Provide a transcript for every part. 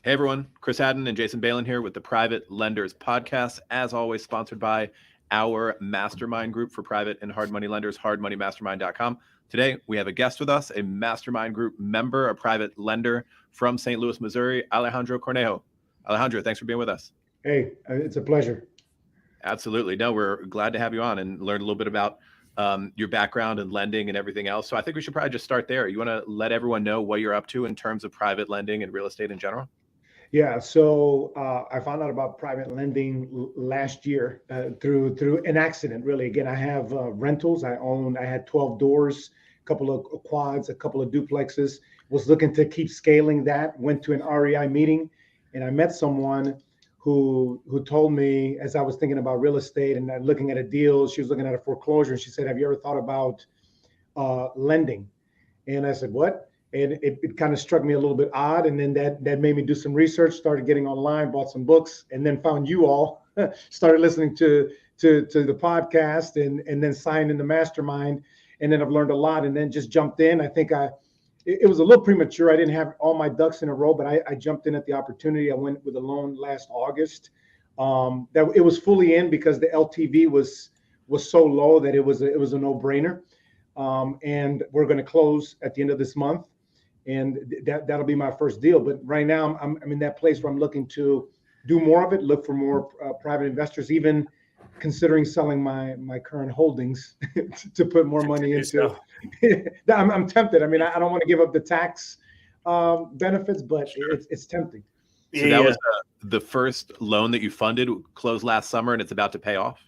Hey everyone, Chris Haddon and Jason Balin here with the Private Lenders Podcast, as always sponsored by our mastermind group for private and hard money lenders, hardmoneymastermind.com. Today, we have a guest with us, a mastermind group member, a private lender from St. Louis, Missouri, Alejandro Cornejo. Alejandro, thanks for being with us. Hey, it's a pleasure. Absolutely. No, we're glad to have you on and learn a little bit about your background and lending and everything else. So I think we should probably just start there. You want to let everyone know what you're up to in terms of private lending and real estate in general? Yeah, so I found out about private lending last year through an accident. Really, again, I have rentals. I had 12 doors, a couple of quads, a couple of duplexes. Was looking to keep scaling that. Went to an REI meeting, and I met someone who told me, as I was thinking about real estate and looking at a deal, she was looking at a foreclosure, and she said, "Have you ever thought about lending?" And I said, "What?" And it kind of struck me a little bit odd. And then that made me do some research, started getting online, bought some books, and then found you all, started listening to the podcast, and then signed in the mastermind. And then I've learned a lot, and then just jumped in. I think it was a little premature. I didn't have all my ducks in a row, but I jumped in at the opportunity. I went with a loan last August. That it was fully in because the LTV was so low that it was a no-brainer. And we're going to close at the end of this month. And that'll be my first deal. But right now, I'm in that place where I'm looking to do more of it, look for more private investors, even considering selling my current holdings to put more money into. I'm tempted. I mean, I don't want to give up the tax benefits, but sure. it's tempting. So that was the first loan that you funded, closed last summer, and it's about to pay off?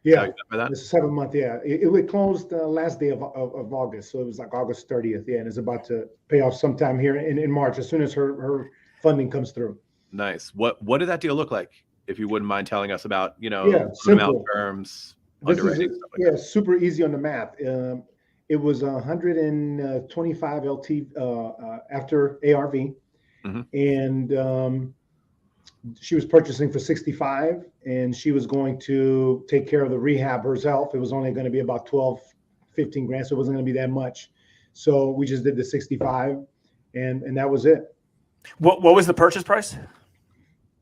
Yeah, it's a 7 month. Yeah, it closed last day of August, so it was like August 30th. Yeah, and it's about to pay off sometime here in March, as soon as her funding comes through. Nice. What did that deal look like? If you wouldn't mind telling us about, simple terms, underwriting, stuff like that. Super easy on the math. It was 125 LT after ARV, and she was purchasing for 65, and she was going to take care of the rehab herself. It was only going to be about 12, 15 grand. So it wasn't going to be that much. So we just did the 65 and that was it. What was the purchase price?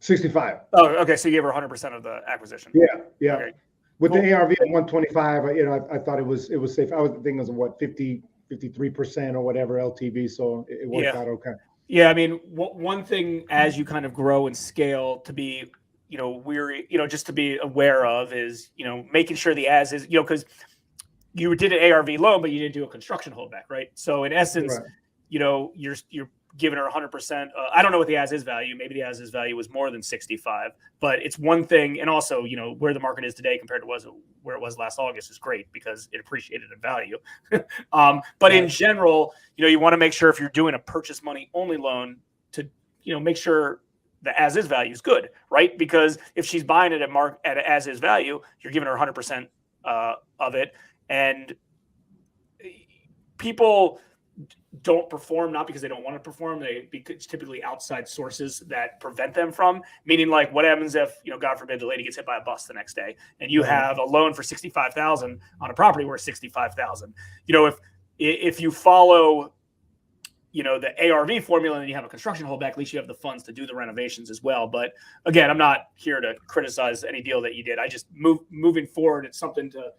65. Oh, okay. So you gave her 100% of the acquisition. Yeah. Okay. With the ARV at 125, I thought it was safe. I was thinking it was 53% or whatever LTV. So it worked out okay. Yeah, I mean, one thing as you kind of grow and scale to be, weary, just to be aware of is, making sure the as is, because you did an ARV loan, but you didn't do a construction holdback, right? So in essence, right. You're giving her 100%. I don't know what the as is value. Maybe the as is value was more than 65, but it's one thing. And also, where the market is today compared to where it was last August is great because it appreciated in value. But in general, you want to make sure if you're doing a purchase money only loan to, make sure the as is value is good, right? Because if she's buying it at as is value, you're giving her 100% of it. And people don't perform, not because they don't want to perform. It's typically outside sources that prevent them from, meaning like what happens if, God forbid, the lady gets hit by a bus the next day and you have a loan for $65,000 on a property worth $65,000. If you follow, the ARV formula and you have a construction holdback, at least you have the funds to do the renovations as well. But again, I'm not here to criticize any deal that you did. I just moving forward, it's something to,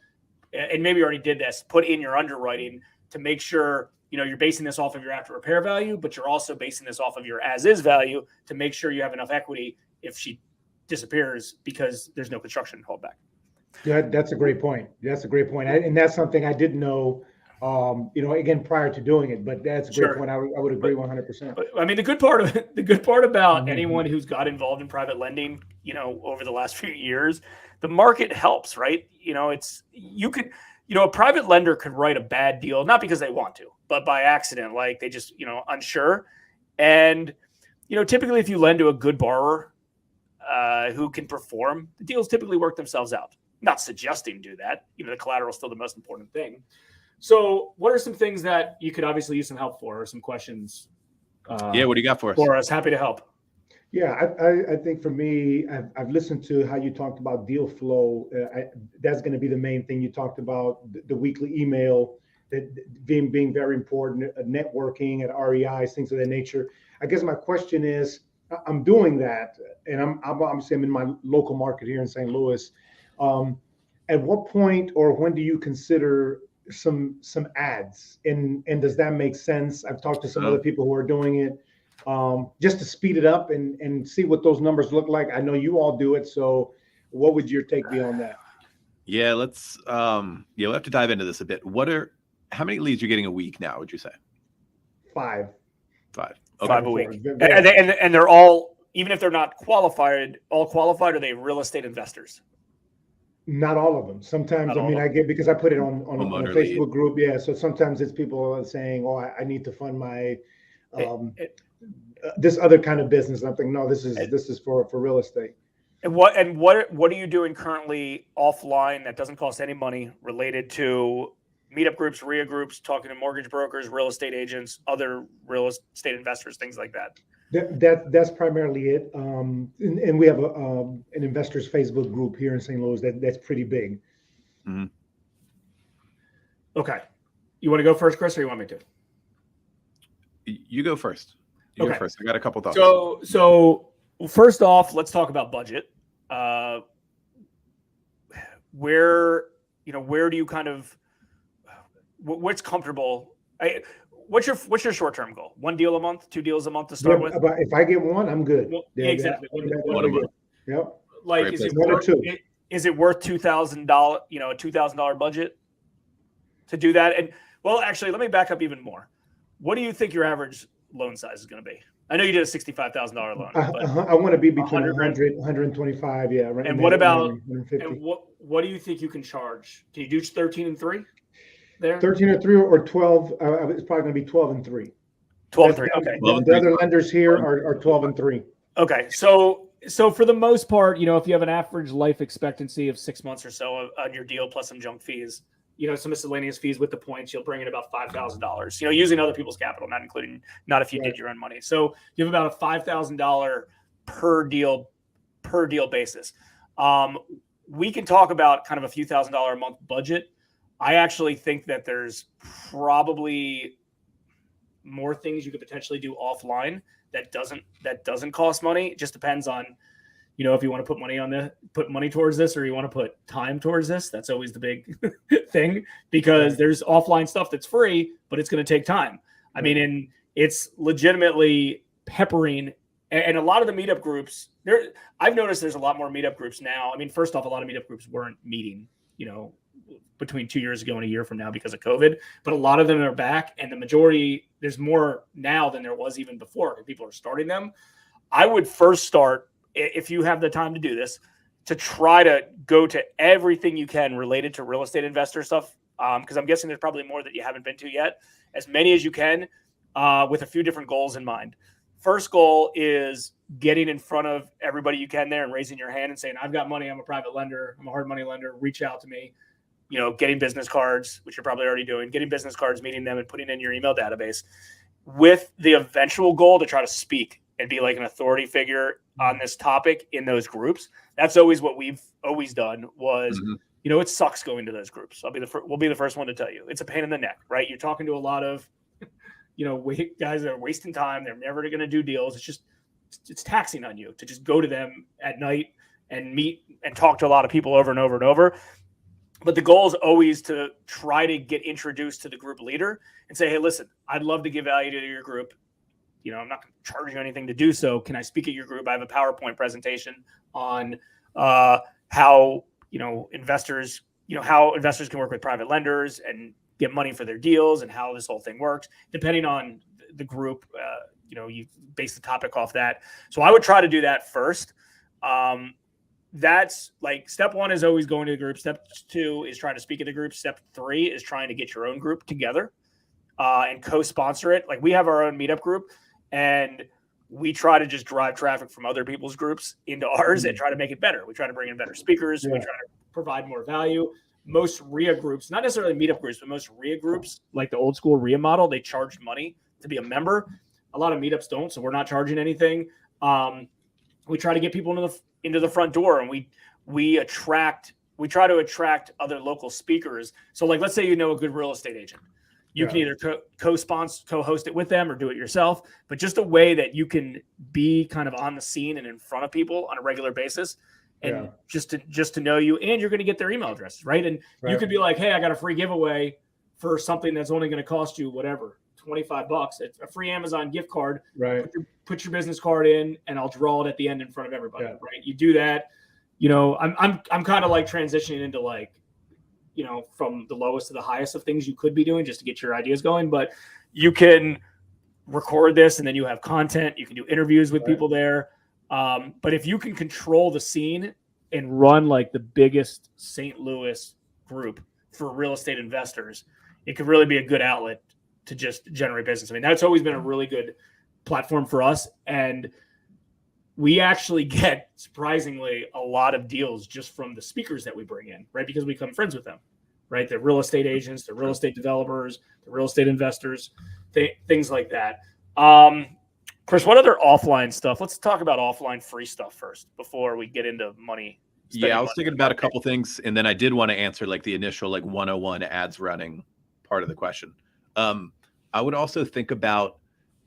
and maybe you already did this, put in your underwriting to make sure you're basing this off of your after repair value, but you're also basing this off of your as is value to make sure you have enough equity if she disappears because there's no construction holdback. Yeah, that's a great point. And that's something I didn't know, again, prior to doing it, but that's a great point. I would agree 100%. But, I mean, the good part about anyone who's got involved in private lending, over the last few years, the market helps, right? A private lender could write a bad deal, not because they want to, but by accident, like they just, unsure. And, typically if you lend to a good borrower who can perform, the deals typically work themselves out. Not suggesting do that. The collateral is still the most important thing. So what are some things that you could obviously use some help for, or some questions? What do you got for us? For us, happy to help. Yeah, I think for me, I've listened to how you talked about deal flow. That's going to be the main thing. You talked about the weekly email, that being very important, networking at REIs, things of that nature. I guess my question is, I'm doing that, and I'm in my local market here in St. Louis. At what point or when do you consider some ads, and does that make sense? I've talked to some other people who are doing it, just to speed it up and see what those numbers look like. I know you all do it, so what would your take be on that? Yeah, let's we'll have to dive into this a bit. How many leads you're getting a week now, would you say? 5. Okay. 5 a week. And they're all, even if they're not qualified, are they real estate investors? Not all of them. Sometimes, I get, because I put it on a Facebook group. Yeah. So sometimes it's people saying, "Oh, I need to fund my this other kind of business." And I'm thinking, no, this is for real estate. And what are you doing currently offline that doesn't cost any money related to meetup groups, RIA groups, talking to mortgage brokers, real estate agents, other real estate investors, things like that? That's primarily it. And we have an investors Facebook group here in St. Louis that's pretty big. Mm-hmm. Okay. You want to go first, Chris, or you want me to? You go first. You go first. I got a couple thoughts. So first off, let's talk about budget. Where do you kind of, what's comfortable? What's your short-term goal? 1 deal a month, 2 deals a month to start with? If I get 1, I'm good. Well, exactly. One a month. Yep. Like, is it worth $2,000? A $2,000 budget to do that? And well, actually, let me back up even more. What do you think your average loan size is going to be? I know you did a $65,000 loan. But I want to be between 100, 125. Yeah. And what about? And what do you think you can charge? Can you do 13 and 3? There? 13 and 3 or 12. It's probably going to be 12 and 3. 12 and 3. Okay. The other lenders here are 12 and 3. Okay. So for the most part, if you have an average life expectancy of 6 months or so on your deal plus some junk fees, some miscellaneous fees with the points, you'll bring in about $5,000. Using other people's capital, not if you did your own money. So you have about a $5,000 per deal basis. We can talk about kind of a few $1,000s a month budget. I actually think that there's probably more things you could potentially do offline that doesn't cost money. It just depends on, if you want to put money towards this, or you want to put time towards this. That's always the big thing, because there's offline stuff that's free, but it's going to take time. I mean, and it's legitimately peppering. And a lot of the meetup groups I've noticed there's a lot more meetup groups now. I mean, first off, a lot of meetup groups weren't meeting, between 2 years ago and a year from now because of COVID, but a lot of them are back, and the majority, there's more now than there was even before. People are starting them. I would first start, if you have the time to do this, to try to go to everything you can related to real estate investor stuff. Because I'm guessing there's probably more that you haven't been to yet. As many as you can, with a few different goals in mind. First goal is getting in front of everybody you can there and raising your hand and saying, I've got money. I'm a private lender. I'm a hard money lender. Reach out to me. Getting business cards, which you're probably already doing, getting business cards, meeting them, and putting in your email database with the eventual goal to try to speak and be like an authority figure on this topic in those groups. That's always what we've always done was, it sucks going to those groups. We'll be the first one to tell you. It's a pain in the neck, right? You're talking to a lot of, guys that are wasting time. They're never going to do deals. It's taxing on you to just go to them at night and meet and talk to a lot of people over and over and over. But the goal is always to try to get introduced to the group leader and say, hey, listen, I'd love to give value to your group. I'm not going to charge you anything to do so. Can I speak at your group? I have a PowerPoint presentation on how investors can work with private lenders and get money for their deals and how this whole thing works. Depending on the group, you base the topic off that. So I would try to do that first. That's like step 1 is always going to the group. Step 2 is trying to speak at the group. Step 3 is trying to get your own group together and co-sponsor it. Like we have our own meetup group, and we try to just drive traffic from other people's groups into ours and try to make it better. We try to bring in better speakers. We try to provide more value. Most RIA groups, not necessarily meetup groups, but most RIA groups, like the old school RIA model, they charge money to be a member. A lot of meetups don't, so we're not charging anything. We try to get people into the front door, and we try to attract other local speakers. So like, let's say a good real estate agent. You can either co-sponsor, co-host it with them or do it yourself, but just a way that you can be kind of on the scene and in front of people on a regular basis. And just to know you, and you're going to get their email addresses, right? And you could be like, hey, I got a free giveaway for something that's only going to cost you whatever, $25. It's a free Amazon gift card. Right. Put your business card in, and I'll draw it at the end in front of everybody. Right. You do that. You know, I'm kind of like transitioning into like, you know, from the lowest to the highest of things you could be doing just to get your ideas going. But you can record this, and then you have content. You can do interviews with people there. But if you can control the scene and run like the biggest St. Louis group for real estate investors, it could really be a good outlet to just generate business. I mean, that's always been a really good platform for us. And we actually get, surprisingly, a lot of deals just from the speakers that we bring in, right? Because we become friends with them, right? The real estate agents, the real estate developers, the real estate investors, things like that. Chris, what other offline stuff? Let's talk about offline free stuff first before we get into money. Yeah, I was thinking about a couple things, and then I did want to answer like the initial like 101 ads running part of the question. I would also think about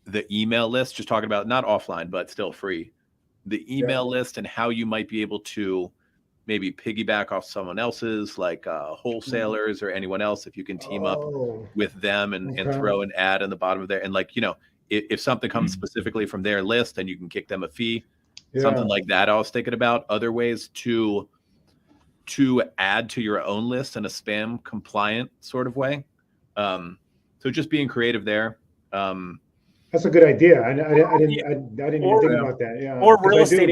the email list, just talking about not offline, but still free. The email list and how you might be able to maybe piggyback off someone else's, like wholesalers or anyone else, if you can team up with them and throw an ad in the bottom of there. And like, you know, if something comes specifically from their list, then you can kick them a fee, something like that. I was thinking about other ways to add to your own list in a spam compliant sort of way. So just being creative there. That's a good idea. I didn't even think about that. Yeah. Or real estate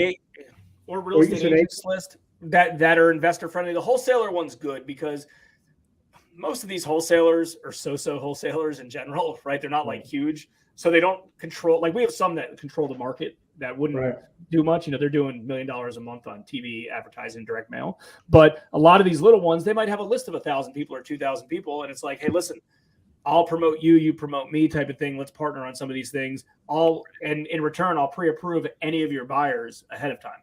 agents list that are investor friendly. The wholesaler one's good because most of these wholesalers are so wholesalers in general, right? They're not like huge, so they don't control. Like we have some that control the market that wouldn't do much. You know, they're doing $1 million a month on TV advertising, direct mail. But a lot of these little ones, they might have a list of 1,000 people or 2,000 people, and it's like, hey, listen, I'll promote you, you promote me type of thing. Let's partner on some of these things. And in return, I'll pre-approve any of your buyers ahead of time.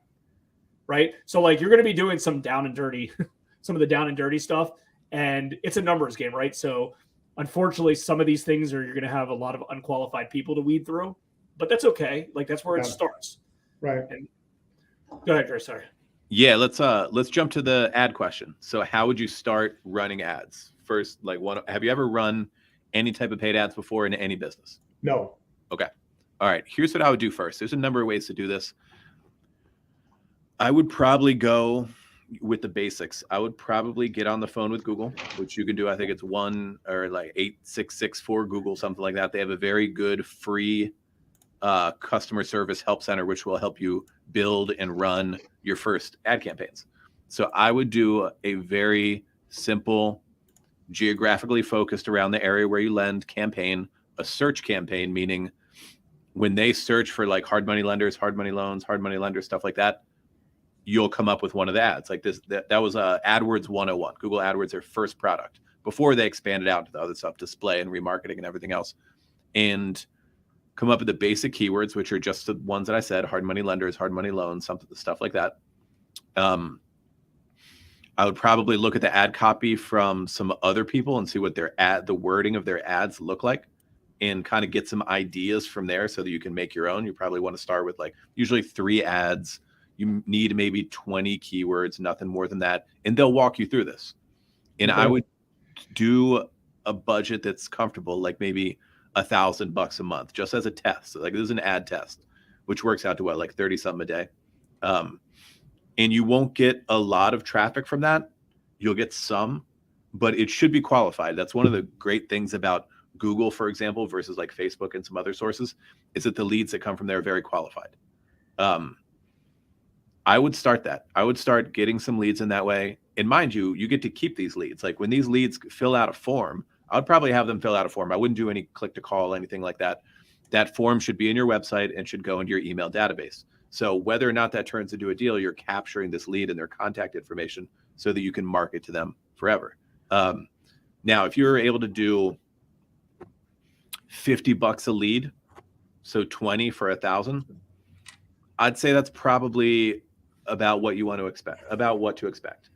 Right. So like you're going to be doing some down and dirty, some of the down and dirty stuff. And it's a numbers game, right? So unfortunately, some of these things you're going to have a lot of unqualified people to weed through, but that's okay. Like that's where it starts. Right. And go ahead, Chris. Sorry. Yeah. Let's jump to the ad question. So how would you start running ads? First, like have you ever run any type of paid ads before in any business? No. Okay. All right. Here's what I would do first. There's a number of ways to do this. I would probably go with the basics. I would probably get on the phone with Google, which you can do. I think it's 1 or like 8664 Google, something like that. They have a very good free customer service help center, which will help you build and run your first ad campaigns. So I would do a very simple, geographically focused around the area where you lend campaign, a search campaign, meaning when they search for like hard money lenders, hard money loans, hard money lenders, stuff like that, you'll come up with one of the ads like this. That was AdWords 101, Google AdWords, their first product before they expanded out to the other stuff, display and remarketing and everything else, and come up with the basic keywords, which are just the ones that I said, hard money lenders, hard money loans, something, stuff like that. I would probably look at the ad copy from some other people and see what the wording of their ads look like and kind of get some ideas from there so that you can make your own. You probably want to start with like usually 3 ads. You need maybe 20 keywords, nothing more than that. And they'll walk you through this. And I would do a budget that's comfortable, like maybe $1,000 a month, just as a test. So like this is an ad test, which works out to what, like 30 something a day. And you won't get a lot of traffic from that. You'll get some, but it should be qualified. That's one of the great things about Google, for example, versus like Facebook and some other sources, is that the leads that come from there are very qualified. I would start that. I would start getting some leads in that way. And mind you, you get to keep these leads. Like when these leads fill out a form, I would probably have them fill out a form. I wouldn't do any click to call, anything like that. That form should be in your website and should go into your email database. So whether or not that turns into a deal, you're capturing this lead and their contact information so that you can market to them forever. Now, if you're able to do $50 a lead, so 20 for 1,000, I'd say that's probably about what you want to expect, about what to expect.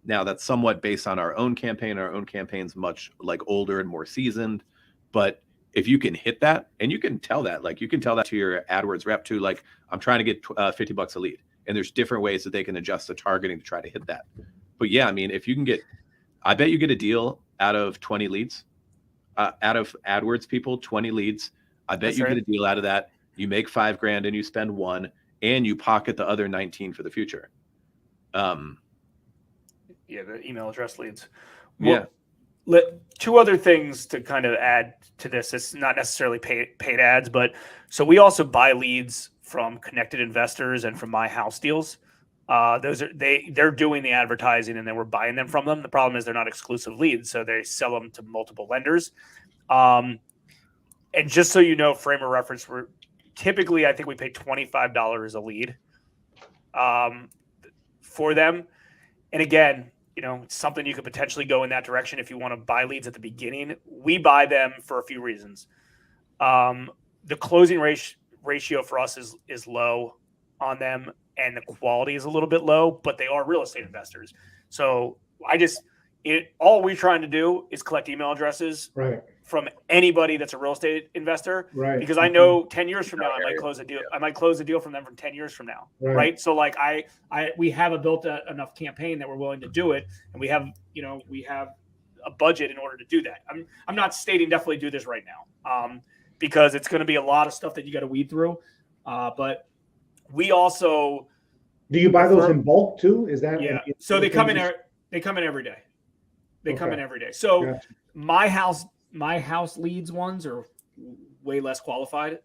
Now that's somewhat based on our own campaign. Our own campaign's much like older and more seasoned, but if you can hit that, and you can tell that, like you can tell that to your AdWords rep too, like I'm trying to get $50 a lead, and there's different ways that they can adjust the targeting to try to hit that. But yeah, I mean, if you can get, I bet you get a deal out of 20 leads, out of AdWords people, 20 leads. I bet you get a deal out of that. You make $5,000 and you spend $1,000 and you pocket the other 19 for the future. Yeah, the email address leads. Yeah. Two other things to kind of add to this. It's not necessarily paid ads, but so we also buy leads from connected investors and from My House Deals. They're doing the advertising and then we're buying them from them. The problem is they're not exclusive leads, so they sell them to multiple lenders. And just so you know, frame of reference, we're typically, I think we pay $25 a lead for them. And again, it's something you could potentially go in that direction if you want to buy leads at the beginning. We buy them for a few reasons. The closing ratio for us is low on them, and the quality is a little bit low, but they are real estate investors. So all we're trying to do is collect email addresses from anybody that's a real estate investor, because I know 10 years from now I might close a deal. I might close a deal from them from 10 years from now, right? So like we have a built enough campaign that we're willing to do it, and we have a budget in order to do that. I'm not stating definitely do this right now, because it's going to be a lot of stuff that you got to weed through, but we also do you buy those in bulk too? Is that so they come in every day. They come in every day. So My House leads ones are way less qualified.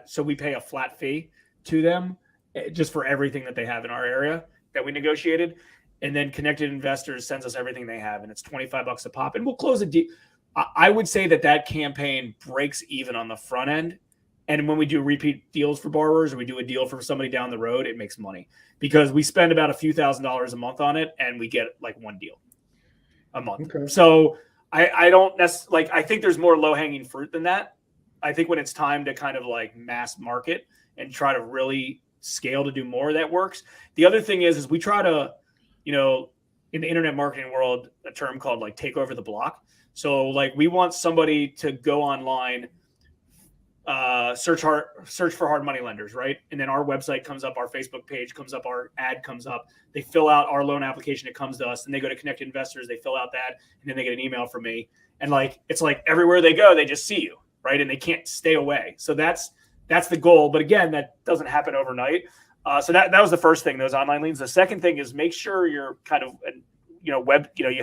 So we pay a flat fee to them just for everything that they have in our area that we negotiated. And then Connected Investors sends us everything they have, and it's $25 a pop. And we'll close a deal. I would say that campaign breaks even on the front end. And when we do repeat deals for borrowers, or we do a deal for somebody down the road, it makes money because we spend about a few $1,000s a month on it, and we get like one deal a month. So I don't necessarily I think there's more low hanging fruit than that. I think when it's time to kind of like mass market and try to really scale to do more, that works. The other thing is we try to, in the internet marketing world, a term called like take over the block. So like we want somebody to go online, search for hard money lenders, right? And then our website comes up, our Facebook page comes up, our ad comes up. They fill out our loan application, it comes to us, and they go to Connected Investors, they fill out that, and then they get an email from me. And it's like everywhere they go, they just see you, right? And they can't stay away. So that's the goal. But again, that doesn't happen overnight. So that was the first thing, those online leads. The second thing is make sure you're kind of, you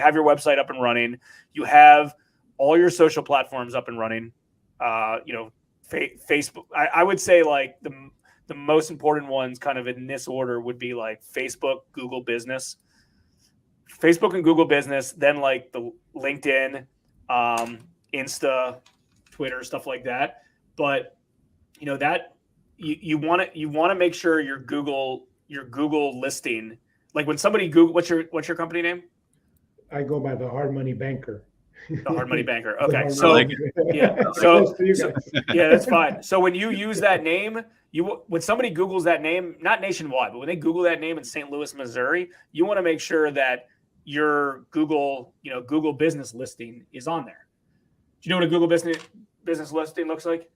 have your website up and running. You have all your social platforms up and running. Facebook, I would say like the most important ones kind of in this order would be like Facebook, Google Business, then like the LinkedIn, Insta, Twitter, stuff like that. But that you want to make sure your Google listing, like when somebody Google, what's your company name? I go by the Hard Money Banker. The Hard Money Banker. Okay. So that's fine. So when you use that name, when somebody Googles that name, not nationwide, but when they Google that name in St. Louis, Missouri, you want to make sure that your Google business listing is on there. Do you know what a Google business listing looks like?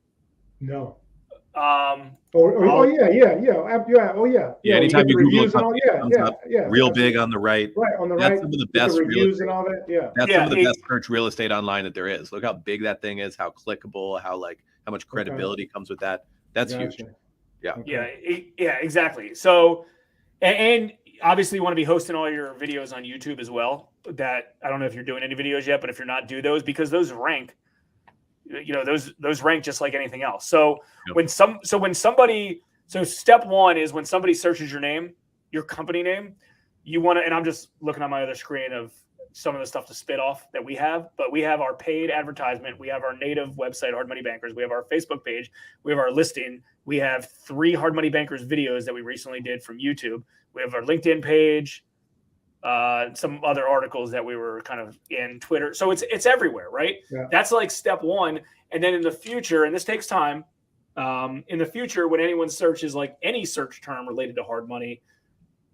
No. Yeah. Anytime you Google it, real big on the right. Right on the that's right. Some of the best reviews and all that. Yeah. That's some of the best search real estate online that there is. Look how big that thing is, how clickable, how much credibility comes with that. That's huge. Yeah. Yeah, exactly. So, and obviously you want to be hosting all your videos on YouTube as well. That I don't know if you're doing any videos yet, but if you're not, do those because those rank. Those rank just like anything else. So step one is when somebody searches your name, your company name, you want to, and I'm just looking on my other screen of some of the stuff to spit off that we have, but we have our paid advertisement. We have our native website, Hard Money Bankers. We have our Facebook page. We have our listing. We have 3 Hard Money Bankers videos that we recently did from YouTube. We have our LinkedIn page, some other articles that we were kind of in Twitter. So it's everywhere, right? Yeah. That's like step one. And then in the future, and this takes time, in the future, when anyone searches like any search term related to hard money,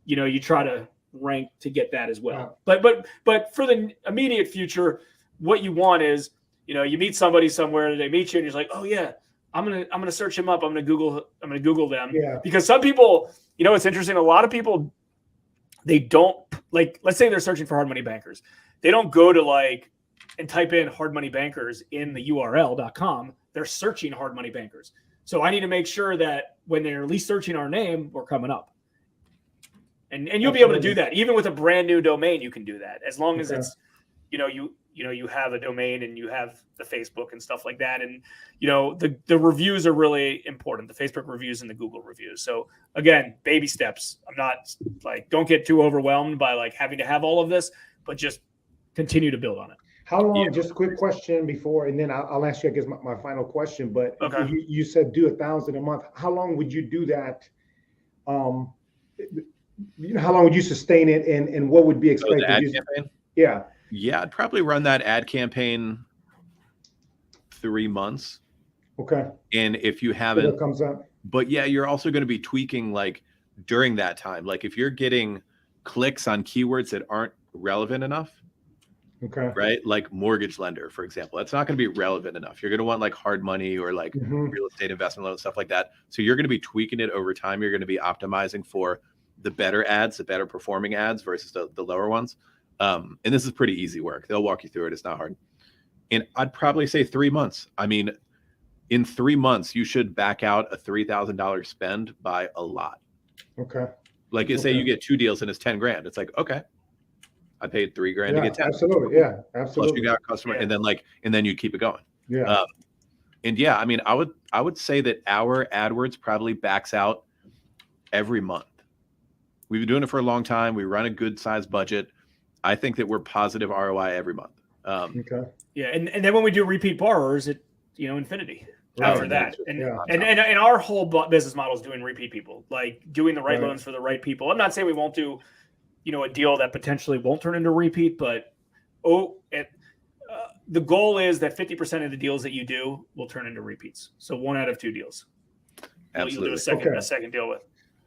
you try to rank to get that as well. Wow. But for the immediate future, what you want is, you meet somebody somewhere, they meet you, and you're like, oh yeah, I'm gonna search him up. I'm gonna Google them. Yeah. Because some people, it's interesting. A lot of people, they don't, like, let's say they're searching for hard money bankers. They don't go to and type in hard money bankers in the URL.com. They're searching hard money bankers. So I need to make sure that when they're at least searching our name, we're coming up. And you'll be able to do that. Even with a brand new domain, you can do that. As long as it's, you have a domain and you have the Facebook and stuff like that. And, the reviews are really important, the Facebook reviews and the Google reviews. So again, baby steps. I'm not don't get too overwhelmed by having to have all of this, but just continue to build on it. How long, just a quick question before, and then I'll ask you, I guess, my final question, but Okay. you said do 1,000 a month. How long would you do that? How long would you sustain it, and what would be expected? The ad campaign? Yeah. Yeah, I'd probably run that ad campaign 3 months. Okay. And if you So haven't, that comes up. but yeah, you're also going to be tweaking during that time. If you're getting clicks on keywords that aren't relevant enough, Okay. right? Like mortgage lender, for example, that's not going to be relevant enough. You're going to want hard money or real estate investment loans, stuff like that. So you're going to be tweaking it over time. You're going to be optimizing for the better ads, the better performing ads versus the lower ones. And this is pretty easy work. They'll walk you through it. It's not hard. And I'd probably say 3 months. I mean, in 3 months, you should back out a $3,000 spend by a lot. Okay. Say you get 2 deals and it's 10 grand. It's okay. I paid $3 grand to get 10. Absolutely. Yeah. Absolutely. Plus you got a customer, Yeah. and then you keep it going. Yeah. And yeah, I mean, I would say that our AdWords probably backs out every month. We've been doing it for a long time. We run a good sized budget. I think that we're positive ROI every month. Okay. Yeah, and then when we do repeat borrowers, infinity after Right. that. And, Yeah. and our whole business model is doing repeat people, doing the right Right. loans for the right people. I'm not saying we won't do, a deal that potentially won't turn into a repeat, but the goal is that 50% of the deals that you do will turn into repeats. So 1 out of 2 deals. Absolutely. You'll do Okay. a second deal with.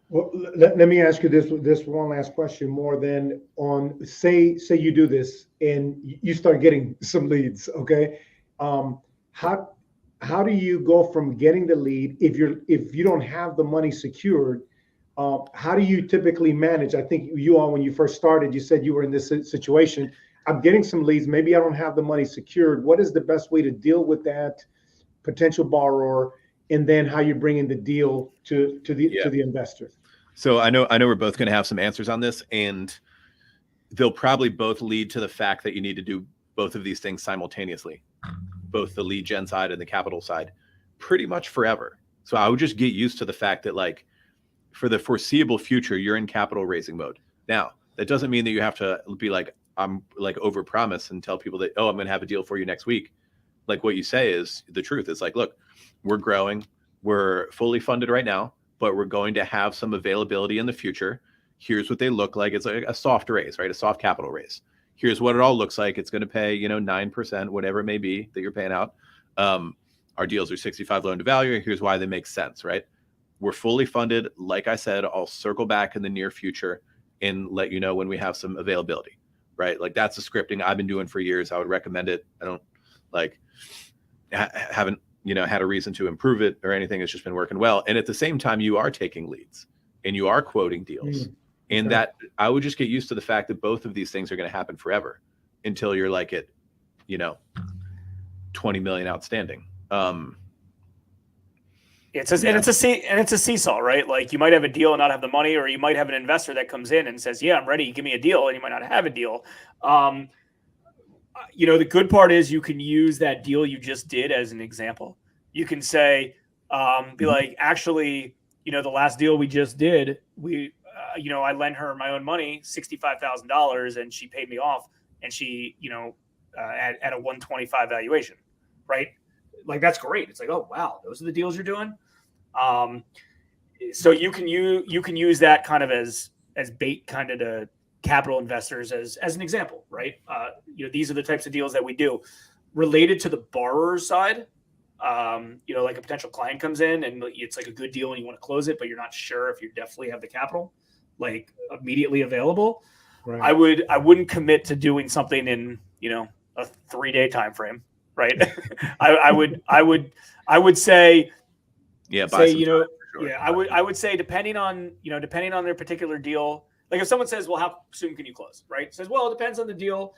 Well, let me ask you this one last question more than on, say you do this and you start getting some leads. Okay. How do you go from getting the lead if you don't have the money secured? How do you typically manage? I think when you first started, you said you were in this situation. I'm getting some leads. Maybe I don't have the money secured. What is the best way to deal with that potential borrower? And then how you bring in the deal to the investor? So I know we're both going to have some answers on this, and they'll probably both lead to the fact that you need to do both of these things simultaneously, both the lead gen side and the capital side, pretty much forever. So I would just get used to the fact that for the foreseeable future, you're in capital raising mode. Now, that doesn't mean that you have to be I'm overpromise and tell people that, I'm going to have a deal for you next week. What you say is the truth. It's look, we're growing. We're fully funded right now, but we're going to have some availability in the future. Here's what they look like. It's a soft raise, right? A soft capital raise. Here's what it all looks like. It's going to pay, 9%, whatever it may be that you're paying out. Our deals are 65 loan to value. Here's why they make sense, right? We're fully funded. Like I said, I'll circle back in the near future and let you know when we have some availability, right? That's the scripting I've been doing for years. I would recommend it. I don't haven't, had a reason to improve it or anything. It's just been working well. And at the same time, you are taking leads and you are quoting deals. And that I would just get used to the fact that both of these things are going to happen forever until you're at, 20 million outstanding. It's a seesaw, right? You might have a deal and not have the money, or you might have an investor that comes in and says, "Yeah, I'm ready. Give me a deal," and you might not have a deal. The good part is you can use that deal you just did as an example. You can say, actually, the last deal we just did, I lent her my own money, $65,000, and she paid me off, and she, at a 125 valuation, right? That's great. It's oh wow, those are the deals you're doing. So you can use that kind of as bait, kind of to capital investors as an example, right? These are the types of deals that we do. Related to the borrower side, a potential client comes in and it's a good deal and you want to close it, but you're not sure if you definitely have the capital. like immediately available, Right. I wouldn't commit to doing something in, a 3-day time frame, right? I would say, Yeah, sure. sure. I would say depending on their particular deal, like if someone says, well, how soon can you close? Right? It says, well, it depends on the deal.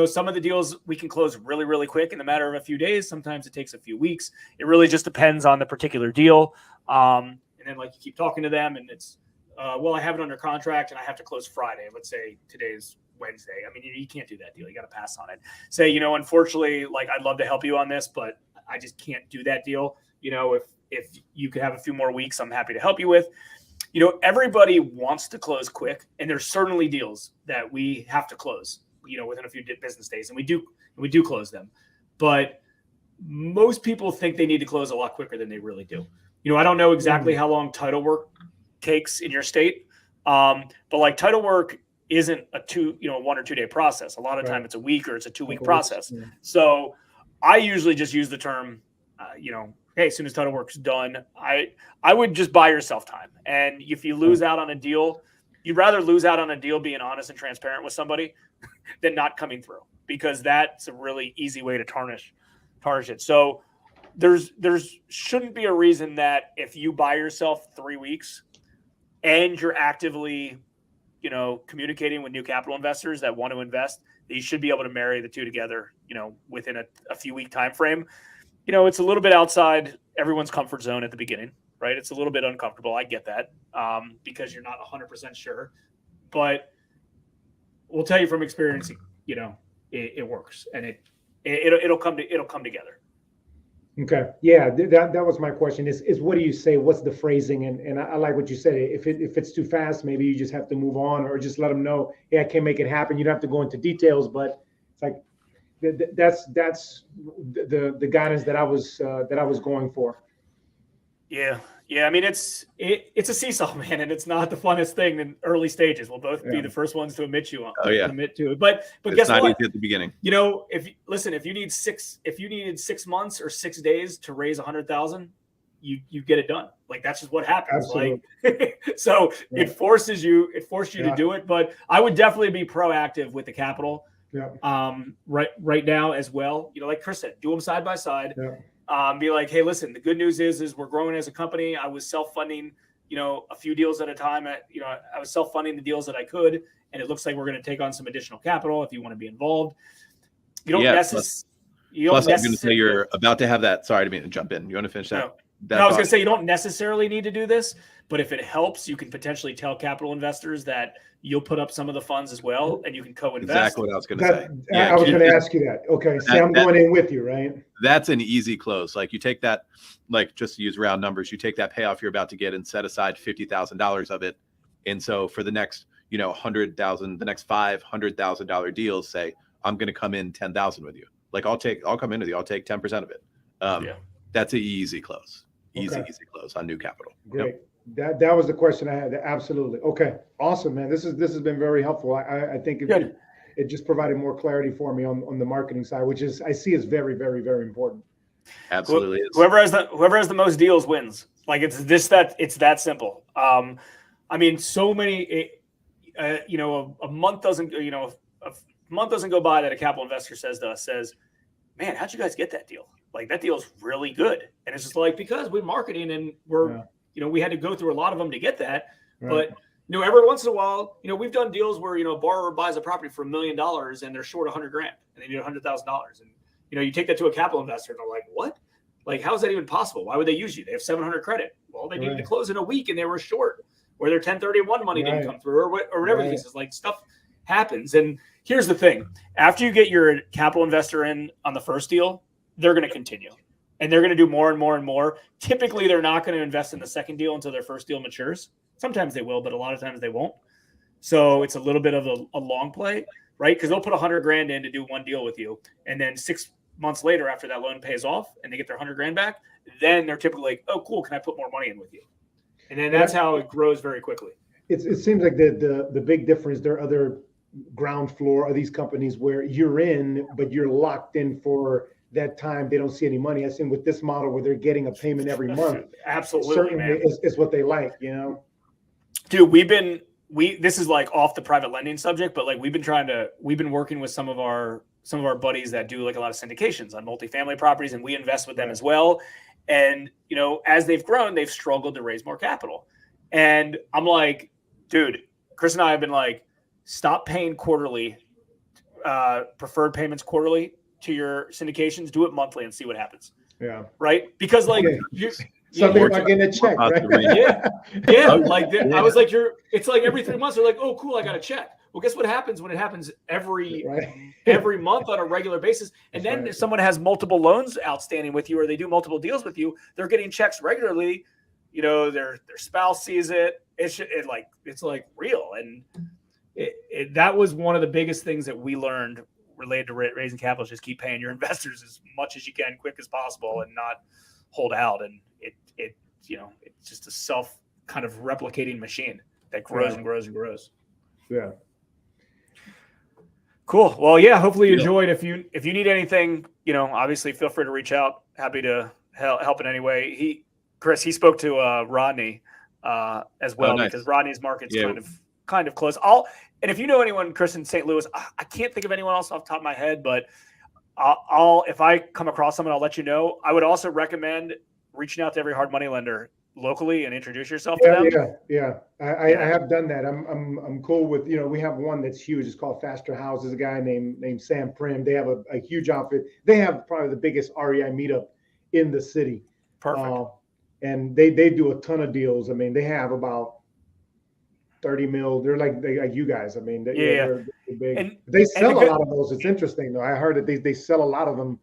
Some of the deals we can close really, really quick in the matter of a few days. Sometimes it takes a few weeks. It really just depends on the particular deal. And then like you keep talking to them and it's, well, I have it under contract and I have to close Friday. Let's say today's Wednesday. I mean, you can't do that deal. You got to pass on it. Say, unfortunately, like I'd love to help you on this, but I just can't do that deal. If you could have a few more weeks, I'm happy to help you with. Everybody wants to close quick, and there's certainly deals that we have to close, within a few business days, and we do close them. But most people think they need to close a lot quicker than they really do. I don't know exactly how long title work takes in your state, but like title work isn't a 1 or 2 day process. A lot of time it's a week or it's a 2-week process. Yeah. So I usually just use the term, hey, as soon as title work's done, I would just buy yourself time. And if you lose out on a deal, you'd rather lose out on a deal being honest and transparent with somebody than not coming through, because that's a really easy way to tarnish it. So there's shouldn't be a reason that if you buy yourself 3 weeks and you're actively, communicating with new capital investors that want to invest, that you should be able to marry the two together, within a few week time frame. It's a little bit outside everyone's comfort zone at the beginning, right? It's a little bit uncomfortable. I get that, because you're not 100% sure, but we'll tell you from experience, it works, and it'll come together. Okay. Yeah. That was my question is what do you say? What's the phrasing? And I like what you said. If it's too fast, maybe you just have to move on, or just let them know, hey, I can't make it happen. You don't have to go into details, but it's like, that's the guidance that I was going for. Yeah. I mean, it's a seesaw, man, and it's not the funnest thing in early stages. We'll both be the first ones to admit to it. But it's guess not what? easy at the beginning. If you needed 6 months or 6 days to raise 100,000, you get it done. Like that's just what happens. Absolutely. Like, so it forced you to do it. But I would definitely be proactive with the capital. Yeah. Right now as well. Like Chris said, do them side by side. Yeah. Be like, hey, listen, the good news is we're growing as a company. I was self-funding, a few deals at a time. I was self-funding the deals that I could, and it looks like we're going to take on some additional capital if you want to be involved. You don't necessarily. Plus, I'm going to say you're about to have that. Sorry to jump in. You want to finish that? No, I was going to say you don't necessarily need to do this, but if it helps, you can potentially tell capital investors that you'll put up some of the funds as well, and you can co-invest. Exactly what I was going to say. I was going to ask you that. Okay, see, I'm going in with you, right? That's an easy close. Like you take that, like just to use round numbers, you take that payoff you're about to get and set aside $50,000 of it. And so for the next, 100,000, the next $500,000 deals, say, I'm going to come in 10,000 with you. Like I'll come in with you. I'll take 10% of it. That's an easy close. Easy close on new capital. Great. Yep. That was the question I had. Absolutely. Okay. Awesome, man. This has been very helpful. I think it just provided more clarity for me on the marketing side, which is I see is very, very, very important. Absolutely. Whoever has the most deals wins. Like it's that simple. I mean, so many. A month doesn't go by that a capital investor says, "Man, how'd you guys get that deal? Like that deal's really good." And it's just like, because we're marketing and we're, we had to go through a lot of them to get that. Right. But, every once in a while, we've done deals where, a borrower buys a property for $1 million and they're short $100,000 and they need $100,000. And, you take that to a capital investor and they're like, what? Like, how is that even possible? Why would they use you? They have 700 credit. Well, they needed to close in a week and they were short, or their 1031 money didn't come through, or whatever the case is. Like, stuff happens. And here's the thing. After you get your capital investor in on the first deal, they're going to continue. And they're going to do more and more and more. Typically, they're not going to invest in the second deal until their first deal matures. Sometimes they will, but a lot of times they won't. So it's a little bit of a long play, right? Because they'll put $100,000 in to do one deal with you. And then 6 months later, after that loan pays off and they get their $100,000 back, then they're typically like, oh, cool, can I put more money in with you? And then that's how it grows very quickly. It seems like the big difference, there are other ground floor of these companies where you're in, but you're locked in for that time. They don't see any money. I think with this model where they're getting a payment every month, absolutely, certainly is what they like, Dude, we've been this is like off the private lending subject, but like we've been working with some of our buddies that do like a lot of syndications on multifamily properties, and we invest with them as well. And, as they've grown, they've struggled to raise more capital. And I'm like, dude, Chris and I have been like, stop paying quarterly, preferred payments quarterly to your syndications. Do it monthly and see what happens. Yeah. Right. Because like something about getting a check, right? Yeah. Like I was like, it's like every 3 months they're like, oh, cool, I got a check. Well, guess what happens when it happens every month on a regular basis? And then if someone has multiple loans outstanding with you, or they do multiple deals with you, they're getting checks regularly. Their spouse sees it. It's like real. And that was one of the biggest things that we learned related to raising capital is just keep paying your investors as much as you can, quick as possible, and not hold out. And it's just a self kind of replicating machine that grows and grows and grows. Yeah. Cool. Well, yeah, hopefully you enjoyed. If you need anything, obviously feel free to reach out. Happy to help in any way. Chris, he spoke to Rodney as well, because Rodney's market's kind of close. And if you know anyone, Chris, in St. Louis, I can't think of anyone else off the top of my head, but if I come across someone, I'll let you know. I would also recommend reaching out to every hard money lender locally and introduce yourself to them. Yeah. I have done that. I'm cool with, we have one that's huge. It's called Faster Houses. A guy named Sam Prim. They have a huge outfit. They have probably the biggest REI meetup in the city. Perfect. And they do a ton of deals. I mean, they have about 30 mil. They're like you guys. I mean, they're big. And they sell a lot of those. It's interesting though. I heard that they sell a lot of them,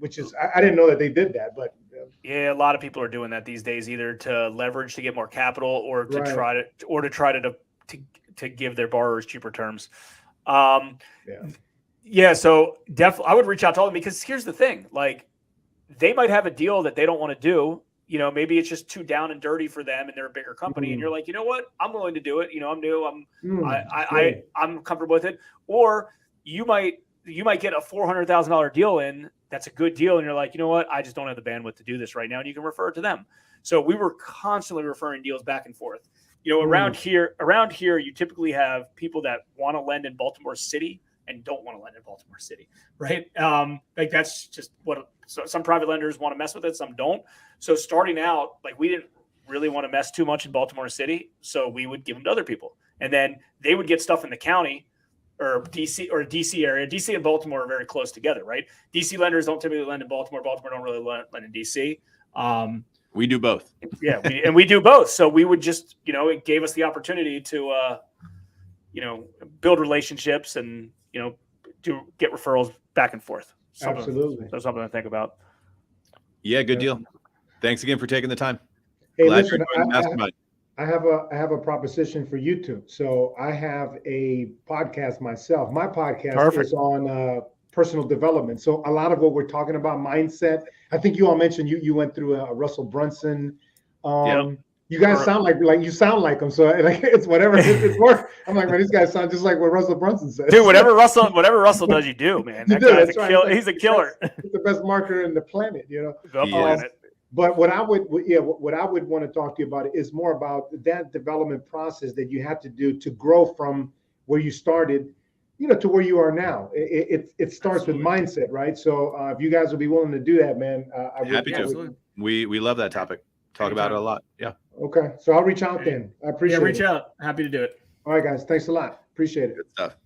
which is, I didn't know that they did that, but yeah, a lot of people are doing that these days, either to leverage to get more capital, or to try to give their borrowers cheaper terms. So definitely I would reach out to all of them, because here's the thing, like they might have a deal that they don't want to do. Maybe it's just too down and dirty for them, and they're a bigger company, and you're like, you know what, I'm willing to do it. I'm new. I'm comfortable with it. Or you might get a $400,000 deal in. That's a good deal. And you're like, you know what? I just don't have the bandwidth to do this right now. And you can refer it to them. So we were constantly referring deals back and forth. Around here, you typically have people that want to lend in Baltimore City and don't want to lend in Baltimore City, right? Like that's just some private lenders want to mess with it. Some don't. So starting out, like we didn't really want to mess too much in Baltimore City. So we would give them to other people. And then they would get stuff in the county or DC area. DC and Baltimore are very close together, right? DC lenders don't typically lend in Baltimore. Baltimore don't really lend in DC. We do both. Yeah, we do both. So we would just, it gave us the opportunity to, build relationships and, get referrals back and forth. Absolutely. So something to think about. Yeah, good deal. Thanks again for taking the time. Hey, listen, I have a proposition for you two. So I have a podcast myself. My podcast is on personal development. So a lot of what we're talking about, mindset. I think you all mentioned you went through a Russell Brunson. You guys sound like you sound like him. So like it's whatever it's work. I'm like, man, these guys sound just like what Russell Brunson says. Dude, whatever Russell does, you do, man. That guy's a killer. He's a killer. He's the best marketer in the planet, Yes. But what I would want to talk to you about is more about that development process that you have to do to grow from where you started, to where you are now. It starts with mindset, right? So if you guys would be willing to do that, man, I would. Happy to. We love that topic. Talk about it a lot. Yeah. Okay. So I'll reach out then. I appreciate it. Yeah, reach out. Happy to do it. All right, guys. Thanks a lot. Appreciate it. Good stuff.